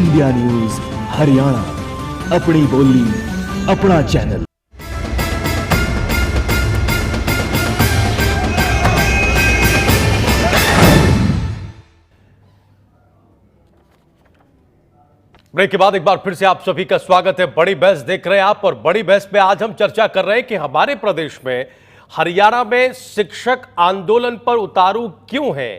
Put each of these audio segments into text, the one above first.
India news Haryana, अपनी बोली अपना चैनल। ब्रेक के बाद एक बार फिर से आप सभी का स्वागत है। बड़ी बहस देख रहे हैं आप, और बड़ी बहस में आज हम चर्चा कर रहे हैं कि हमारे प्रदेश में, हरियाणा में शिक्षक आंदोलन पर उतारू क्यों है।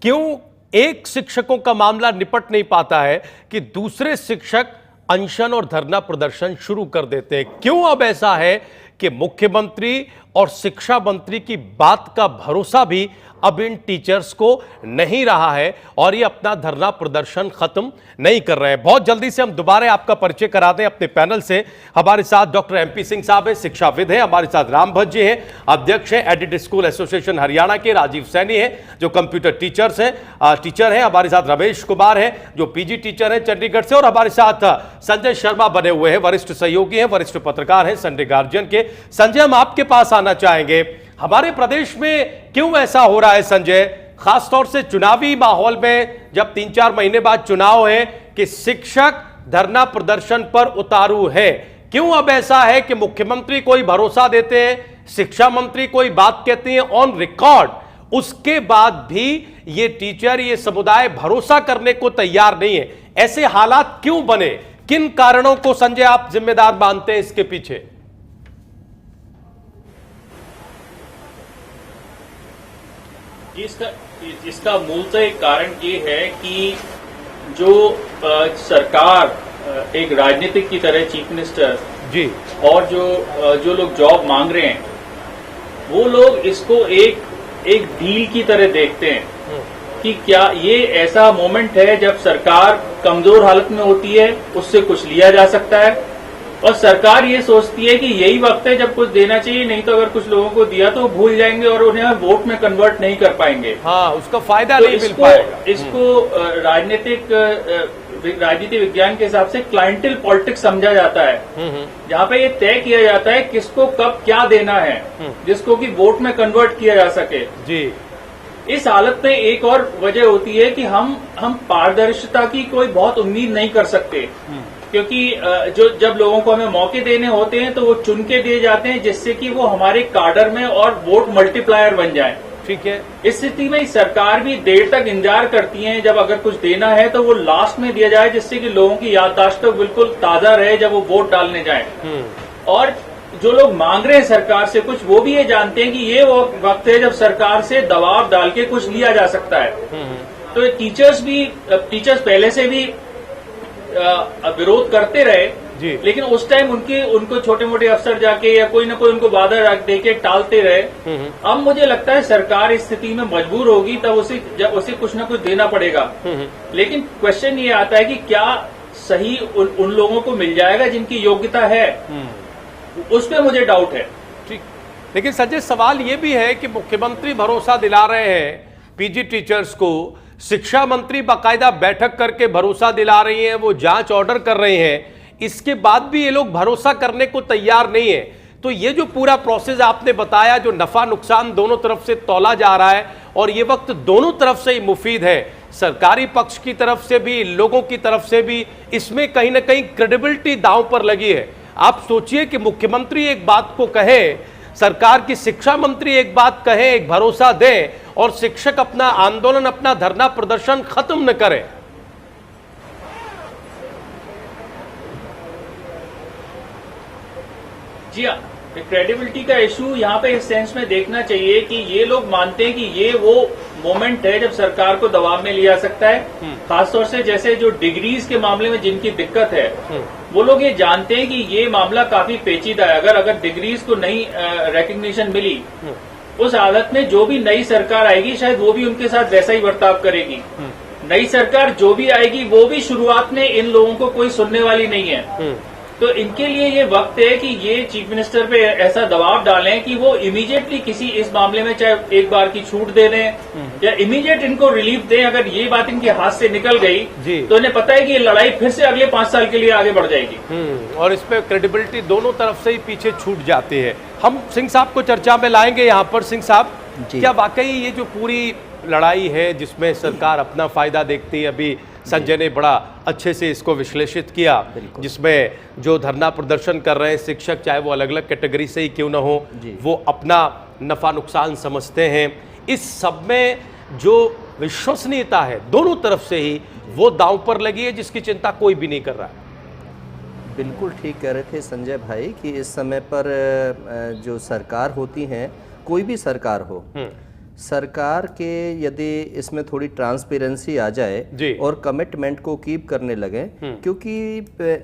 क्यों एक शिक्षकों का मामला निपट नहीं पाता है कि दूसरे शिक्षक अनशन और धरना प्रदर्शन शुरू कर देते हैं। क्यों अब ऐसा है कि मुख्यमंत्री और शिक्षा मंत्री की बात का भरोसा भी अब इन टीचर्स को नहीं रहा है और ये अपना धरना प्रदर्शन खत्म नहीं कर रहे हैं। बहुत जल्दी से हम दोबारा आपका परिचय करा दें अपने पैनल से। हमारे साथ डॉक्टर MP सिंह साहब हैं, शिक्षाविद हैं। हमारे साथ राम भट्ट जी हैं, अध्यक्ष हैं एडिट स्कूल एसोसिएशन हरियाणा के। राजीव सैनी हैं जो कंप्यूटर टीचर हैं। हमारे साथ रमेश कुमार हैं जो PG टीचर हैं चंडीगढ़ से, और हमारे साथ संजय शर्मा बने हुए हैं, वरिष्ठ सहयोगी हैं, वरिष्ठ पत्रकार हैं संडे गार्जियन के। संजय, हम आपके पास आना चाहेंगे, हमारे प्रदेश में क्यों ऐसा हो रहा है संजय, खासतौर से चुनावी माहौल में, जब 3-4 महीने बाद चुनाव है, कि शिक्षक धरना प्रदर्शन पर उतारू है। क्यों अब ऐसा है कि मुख्यमंत्री कोई भरोसा देते हैं, शिक्षा मंत्री कोई बात कहते हैं ऑन रिकॉर्ड, उसके बाद भी ये टीचर, ये समुदाय भरोसा करने को तैयार नहीं है। ऐसे हालात क्यों बने, किन कारणों को संजय आप जिम्मेदार मानते हैं इसके पीछे? इसका मूलतः एक कारण ये है कि जो सरकार एक राजनीतिक की तरह, चीफ मिनिस्टर जी, और जो लोग जॉब मांग रहे हैं, वो लोग इसको एक डील की तरह देखते हैं कि क्या ये ऐसा मोमेंट है जब सरकार कमजोर हालत में होती है, उससे कुछ लिया जा सकता है, और सरकार ये सोचती है कि यही वक्त है जब कुछ देना चाहिए, नहीं तो अगर कुछ लोगों को दिया तो भूल जाएंगे और उन्हें वोट में कन्वर्ट नहीं कर पाएंगे। हाँ, उसका फायदा तो नहीं मिल पाएगा। इसको राजनीति विज्ञान के हिसाब से क्लाइंटल पॉलिटिक्स समझा जाता है, जहाँ पे ये तय किया जाता है किसको कब क्या देना है, जिसको कि वोट में कन्वर्ट किया जा सके जी। इस हालत में एक और वजह होती है कि हम पारदर्शिता की कोई बहुत उम्मीद नहीं कर सकते, क्योंकि जब लोगों को हमें मौके देने होते हैं तो वो चुन के दिए जाते हैं, जिससे कि वो हमारे काडर में और वोट मल्टीप्लायर बन जाए। ठीक है। इस स्थिति में सरकार भी देर तक इंतजार करती है, जब अगर कुछ देना है तो वो लास्ट में दिया जाए, जिससे कि लोगों की याददाश्त तो बिल्कुल ताजा रहे जब वो वोट डालने जाए। और जो लोग मांग रहे हैं सरकार से कुछ, वो भी ये जानते हैं कि ये वो वक्त है जब सरकार से दबाव डाल के कुछ लिया जा सकता है। तो टीचर्स पहले से भी विरोध करते रहे जी, लेकिन उस टाइम उनको छोटे मोटे अफसर जाके या कोई ना कोई उनको बाधा देके टालते रहे। अब मुझे लगता है सरकार इस स्थिति में मजबूर होगी, तब उसे कुछ ना कुछ देना पड़ेगा। लेकिन क्वेश्चन ये आता है कि क्या सही उन लोगों को मिल जाएगा जिनकी योग्यता है, उस पर मुझे डाउट है। ठीक। लेकिन संजय, सवाल ये भी है कि मुख्यमंत्री भरोसा दिला रहे हैं PG टीचर्स को, शिक्षा मंत्री बाकायदा बैठक करके भरोसा दिला रही हैं, वो जांच ऑर्डर कर रहे हैं, इसके बाद भी ये लोग भरोसा करने को तैयार नहीं है। तो ये जो पूरा प्रोसेस आपने बताया, जो नफा नुकसान दोनों तरफ से तौला जा रहा है, और ये वक्त दोनों तरफ से ही मुफीद है, सरकारी पक्ष की तरफ से भी, लोगों की तरफ से भी, इसमें कहीं ना कहीं क्रेडिबिलिटी दांव पर लगी है। आप सोचिए कि मुख्यमंत्री एक बात को कहे, सरकार की शिक्षा मंत्री एक बात कहे, एक भरोसा दे, और शिक्षक अपना आंदोलन, अपना धरना प्रदर्शन खत्म न करे। जी हाँ, क्रेडिबिलिटी का इशू यहाँ पे इस सेंस में देखना चाहिए कि ये लोग मानते हैं कि ये वो मोमेंट है जब सरकार को दबाव में लिया सकता है। खासतौर से जैसे जो डिग्रीज के मामले में जिनकी दिक्कत है, वो लोग ये जानते हैं कि ये मामला काफी पेचीदा है। अगर डिग्रीज को नई रिकग्निशन मिली, उस हालत में जो भी नई सरकार आएगी शायद वो भी उनके साथ वैसा ही बर्ताव करेगी। नई सरकार जो भी आएगी वो भी शुरुआत में इन लोगों को कोई सुनने वाली नहीं है। तो इनके लिए ये वक्त है कि ये चीफ मिनिस्टर पे ऐसा दबाव डालें कि वो इमीडिएटली किसी इस मामले में चाहे एक बार की छूट दे दें या इमीडिएट इनको रिलीफ दें। अगर ये बात इनके हाथ से निकल गई तो इन्हें पता है कि ये लड़ाई फिर से अगले 5 साल के लिए आगे बढ़ जाएगी। और इसमें क्रेडिबिलिटी दोनों तरफ से ही पीछे छूट जाती है। हम सिंह साहब को चर्चा में लाएंगे यहाँ पर। सिंह साहब, क्या वाकई ये जो पूरी लड़ाई है जिसमें सरकार अपना फायदा देखती है, अभी संजय ने बड़ा अच्छे से इसको विश्लेषित किया, जिसमें जो धरना प्रदर्शन कर रहे हैं शिक्षक, चाहे वो अलग अलग कैटेगरी से ही क्यों ना हो, वो अपना नफा नुकसान समझते हैं। इस सब में जो विश्वसनीयता है दोनों तरफ से ही वो दांव पर लगी है, जिसकी चिंता कोई भी नहीं कर रहा है। बिल्कुल ठीक कह रहे थे संजय भाई कि इस समय पर जो सरकार होती हैं, कोई भी सरकार हो, सरकार के यदि इसमें थोड़ी ट्रांसपेरेंसी आ जाए और कमिटमेंट को कीप करने लगे, क्योंकि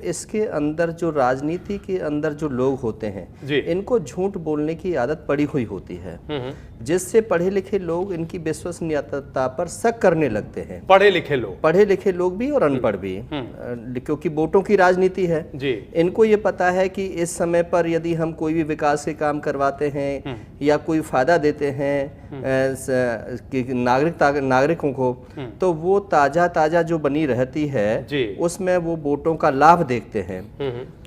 इसके अंदर जो राजनीति के अंदर जो लोग होते हैं इनको झूठ बोलने की आदत पड़ी हुई होती है, जिससे पढ़े लिखे लोग इनकी विश्वसनीयता पर शक करने लगते हैं। पढ़े लिखे लोग भी और अनपढ़ भी, क्योंकि वोटों की राजनीति है। इनको ये पता है कि इस समय पर यदि हम कोई भी विकास के काम करवाते हैं या कोई फायदा देते हैं नागरिकों को, तो वो ताजा जो बनी रहती है उसमें वो वोटों का लाभ देखते हैं।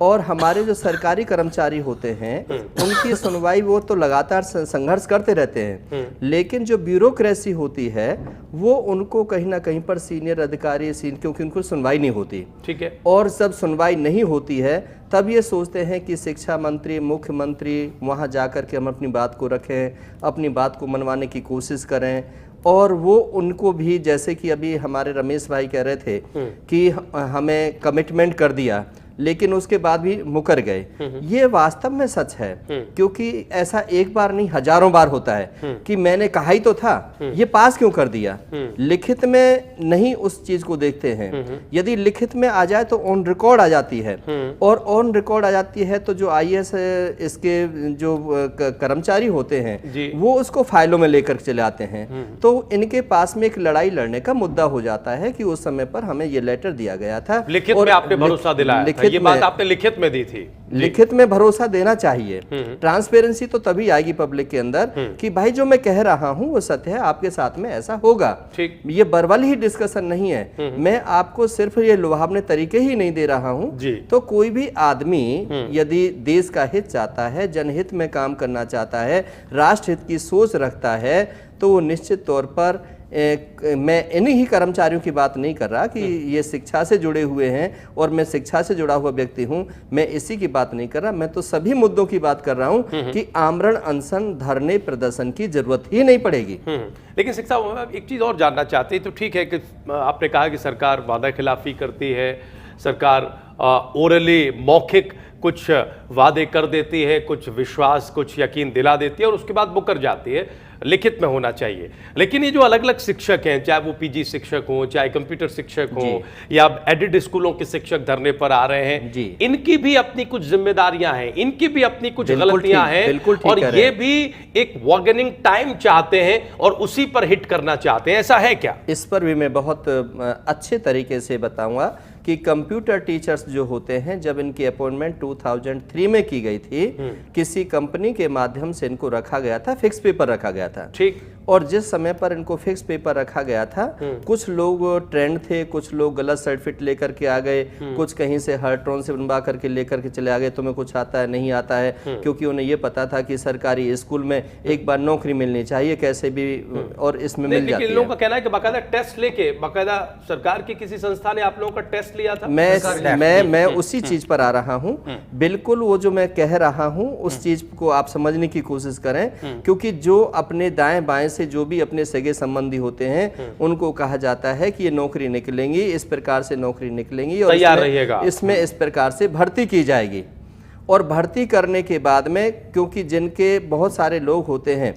और हमारे जो सरकारी कर्मचारी होते हैं उनकी सुनवाई वो तो लगातार संघर्ष करते रहते हैं, लेकिन जो ब्यूरोक्रेसी होती है वो उनको कहीं ना कहीं पर सीनियर अधिकारी क्योंकि उनको सुनवाई नहीं होती, ठीक है, और जब सुनवाई नहीं होती है तब ये सोचते हैं कि शिक्षा मंत्री, मुख्यमंत्री वहाँ जाकर के हम अपनी बात को रखें, अपनी बात को मनवाने की कोशिश करें। और वो उनको भी, जैसे कि अभी हमारे रमेश भाई कह रहे थे कि हमें कमिटमेंट कर दिया लेकिन उसके बाद भी मुकर गए, ये वास्तव में सच है, क्योंकि ऐसा एक बार नहीं हजारों बार होता है कि मैंने कहा ही तो था, ये पास क्यों कर दिया। लिखित में नहीं उस चीज को देखते हैं, यदि लिखित में आ जाए तो ऑन रिकॉर्ड आ जाती है, और ऑन रिकॉर्ड आ जाती है तो जो IAS इसके जो कर्मचारी होते हैं वो उसको फाइलों में लेकर चले आते हैं, तो इनके पास में एक लड़ाई लड़ने का मुद्दा हो जाता है कि उस समय पर हमें ये लेटर दिया गया था। लिखित में आपने भरोसा दिलाया, ये बात आपने लिखित में दी थी। लिखित में भरोसा देना चाहिए। ट्रांसपेरेंसी तो तभी आएगी पब्लिक के अंदर कि भाई जो मैं कह रहा हूं वो सत्य है, आपके साथ में ऐसा होगा। ये बरवल ही डिस्कशन नहीं है, मैं आपको सिर्फ ये लुभावने तरीके ही नहीं दे रहा हूं। तो कोई भी आदमी यदि देश का हित चाहता है, जनहित में काम करना चाहता है, राष्ट्र हित की सोच रखता है, तो वो निश्चित तौर पर मैं इन्हीं ही कर्मचारियों की बात नहीं कर रहा कि ये शिक्षा से जुड़े हुए हैं और मैं शिक्षा से जुड़ा हुआ व्यक्ति हूं, मैं इसी की बात नहीं कर रहा, मैं तो सभी मुद्दों की बात कर रहा हूं कि आमरण अनशन धरने प्रदर्शन की जरूरत ही नहीं पड़ेगी। लेकिन शिक्षा एक चीज और जानना चाहते हैं, तो ठीक है कि आपने कहा कि सरकार वादा खिलाफी करती है, सरकार ओरली मौखिक कुछ वादे कर देती है, कुछ विश्वास, कुछ यकीन दिला देती है और उसके बाद मुकर जाती है, लिखित में होना चाहिए। लेकिन ये जो अलग अलग शिक्षक हैं, चाहे वो PG शिक्षक हों, चाहे कंप्यूटर शिक्षक हों, या एडेड स्कूलों के शिक्षक धरने पर आ रहे हैं, इनकी भी अपनी कुछ जिम्मेदारियां हैं, इनकी भी अपनी कुछ गलतियां हैं, और ये भी एक वॉर्गेनिंग टाइम चाहते हैं और उसी पर हिट करना चाहते हैं। ऐसा है क्या? इस पर भी मैं बहुत अच्छे तरीके से बताऊंगा कि कंप्यूटर टीचर्स जो होते हैं, जब इनकी अपॉइंटमेंट 2003 में की गई थी, किसी कंपनी के माध्यम से इनको रखा गया था, फिक्स पेपर रखा गया था, ठीक। और जिस समय पर इनको फिक्स पेपर रखा गया था, कुछ लोग ट्रेंड थे, कुछ लोग गलत सर्टिफिकेट लेकर के आ गए, कुछ कहीं से हर्ट्रॉन से बनवा करके लेकर के चले आ गए, तुम्हें कुछ आता है नहीं आता है, क्योंकि उन्हें ये पता था कि सरकारी स्कूल में एक बार नौकरी मिलनी चाहिए कैसे भी, और इसमें मिल जाती है। लोगों का कहना है कि बाकायदा टेस्ट लेके, बाकायदा सरकार की किसी संस्था ने आप लोगों का टेस्ट लिया था। मैं उसी चीज पर आ रहा हूं, बिल्कुल वो जो मैं कह रहा हूं उस चीज को आप समझने की कोशिश करें, क्योंकि जो अपने दाएं बाएं से जो भी अपने सगे संबंधी होते हैं उनको कहा जाता है कि ये नौकरी निकलेंगी, इस प्रकार से नौकरी निकलेंगी और तैयार रहिएगा, इसमें इस प्रकार से भर्ती की जाएगी। और भर्ती करने के बाद में, क्योंकि जिनके बहुत सारे लोग होते हैं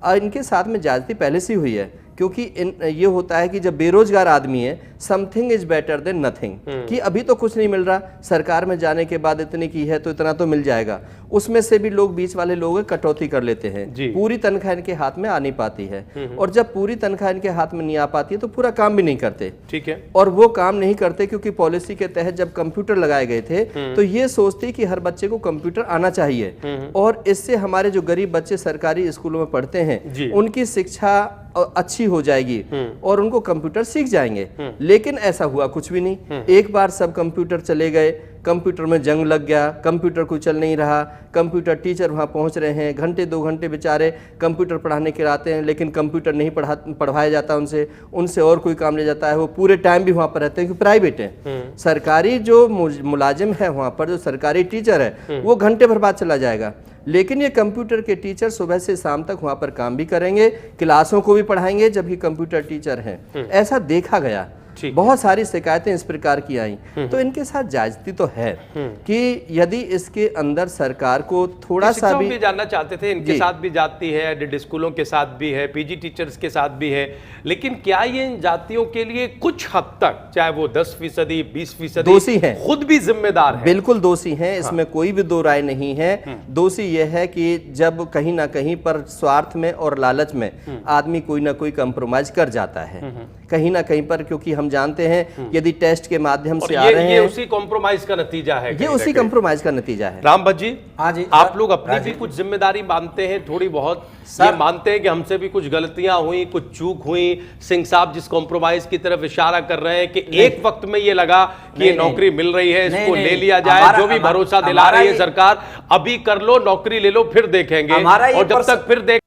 और इनके साथ में ज्यादती पहले से हुई है, क्योंकि ये होता है कि जब बेरोजगार आदमी है, something is better than nothing, कि अभी तो कुछ नहीं मिल रहा, सरकार में जाने के बाद इतनी की है तो इतना तो मिल जाएगा, उसमें से भी लोग, बीच वाले लोग कटौती कर लेते हैं, पूरी तनख्वाह इनके हाथ में आ नहीं पाती है, और जब पूरी तनख्वाह इनके हाथ में नहीं आ पाती है तो पूरा काम भी नहीं करते, ठीक है। और वो काम नहीं करते क्योंकि पॉलिसी के तहत जब कंप्यूटर लगाए गए थे तो ये सोचते कि हर बच्चे को कंप्यूटर आना चाहिए, और इससे हमारे जो गरीब बच्चे सरकारी स्कूलों में पढ़ते हैं उनकी शिक्षा अच्छी हो जाएगी और उनको कंप्यूटर सीख जाएंगे। लेकिन ऐसा हुआ कुछ भी नहीं, एक बार सब कंप्यूटर चले गए, कंप्यूटर में जंग लग गया, कंप्यूटर कोई चल नहीं रहा, कंप्यूटर टीचर वहाँ पहुँच रहे हैं, घंटे 2 घंटे बेचारे कंप्यूटर पढ़ाने के आते हैं, लेकिन कंप्यूटर नहीं पढ़वाया जाता उनसे और कोई काम ले जाता है, वो पूरे टाइम भी वहाँ पर रहते हैं क्योंकि प्राइवेट है। सरकारी जो मुलाजिम है वहाँ पर, जो सरकारी टीचर है, वो घंटे भर बाद चला जाएगा, लेकिन ये कंप्यूटर के टीचर सुबह से शाम तक वहाँ पर काम भी करेंगे, क्लासों को भी पढ़ाएंगे, जबकि कंप्यूटर टीचर हैं। ऐसा देखा गया, बहुत सारी शिकायतें इस प्रकार की आई। तो इनके साथ जायजती तो है कि यदि इसके अंदर सरकार को थोड़ा सा भी जानना चाहते थे, इनके साथ भी जाती है, एडेड स्कूलों के साथ भी है, पीजी टीचर्स के साथ भी है, लेकिन क्या ये इन जातियों के लिए कुछ हद तक, चाहे वो 10%, 20% दोषी है, खुद भी जिम्मेदार है? बिल्कुल दोषी है, इसमें कोई भी दो राय नहीं है। दोषी यह है कि जब कहीं ना कहीं पर स्वार्थ में और लालच में आदमी कोई ना कोई कंप्रोमाइज कर जाता है कहीं ना कहीं पर, क्योंकि हम जानते हैं यदि टेस्ट के माध्यम से आ रहे हैं, ये उसी कॉम्प्रोमाइज का नतीजा है, ये उसी कॉम्प्रोमाइज का नतीजा है। रामभद्र जी, हाँ जी, आप लोग अपनी भी कुछ जिम्मेदारी मानते हैं? थोड़ी बहुत ये मानते हैं कि हमसे भी कुछ गलतियां हुई, कुछ चूक हुई? सिंह साहब जिस कॉम्प्रोमाइज की तरफ इशारा कर रहे हैं कि एक वक्त में ये लगा कि ये नौकरी मिल रही है, इसको ले लिया जाए, जो भी भरोसा दिला रही है सरकार, अभी कर लो, नौकरी ले लो, फिर देखेंगे, और जब तक फिर